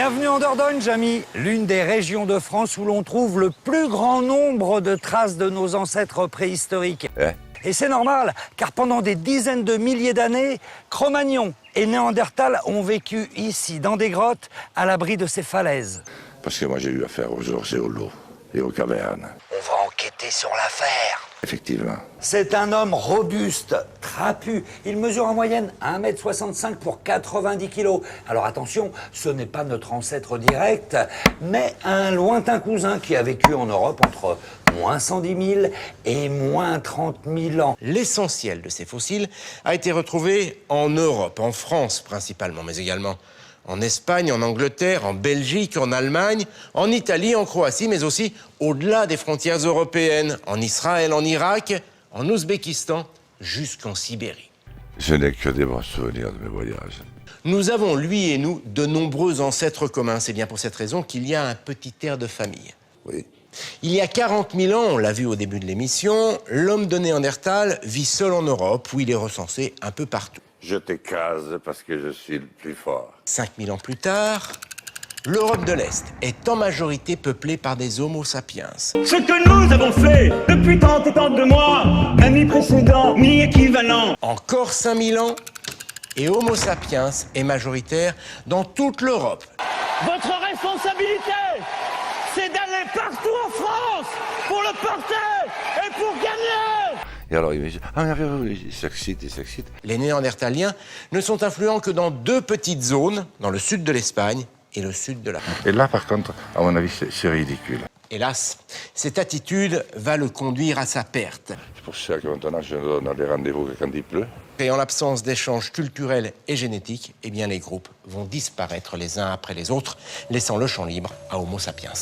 Bienvenue en Dordogne, Jamy, l'une des régions de France où l'on trouve le plus grand nombre de traces de nos ancêtres préhistoriques. Et c'est normal, car pendant des dizaines de milliers d'années, Cro-Magnon et Néandertal ont vécu ici, dans des grottes, à l'abri de ces falaises. Parce que moi j'ai eu affaire aux ours et aux loups et aux cavernes. On va enquêter sur l'affaire. Effectivement. C'est un homme robuste, trapu. Il mesure en moyenne 1,65 m pour 90 kg. Alors attention, ce n'est pas notre ancêtre direct, mais un lointain cousin qui a vécu en Europe entre moins 110 000 et moins 30 000 ans. L'essentiel de ces fossiles a été retrouvé en Europe, en France principalement, mais également en Espagne, en Angleterre, en Belgique, en Allemagne, en Italie, en Croatie, mais aussi au-delà des frontières européennes, en Israël, en Irak, en Ouzbékistan, jusqu'en Sibérie. Je n'ai que des bons souvenirs de mes voyages. Nous avons, lui et nous, de nombreux ancêtres communs. C'est bien pour cette raison qu'il y a un petit air de famille. Oui. Il y a 40 000 ans, on l'a vu au début de l'émission, l'homme de Néandertal vit seul en Europe, où il est recensé un peu partout. Je t'écrase parce que je suis le plus fort. 5000 ans plus tard, l'Europe de l'Est est en majorité peuplée par des Homo sapiens. Ce que nous avons fait depuis tant et tant de mois, n'a ni précédent ni équivalent. Encore 5000 ans, et Homo sapiens est majoritaire dans toute l'Europe. Votre responsabilité, c'est d'aller partout en France pour le porter et pour gagner. Et alors il me dit, ah oui, il s'excite. Les Néandertaliens ne sont influents que dans deux petites zones, dans le sud de l'Espagne et le sud de la France. Et là par contre, à mon avis, c'est ridicule. Hélas, cette attitude va le conduire à sa perte. C'est pour ça que maintenant je ne donne des rendez-vous que quand il pleut. Et en l'absence d'échanges culturels et génétiques, eh bien les groupes vont disparaître les uns après les autres, laissant le champ libre à Homo sapiens.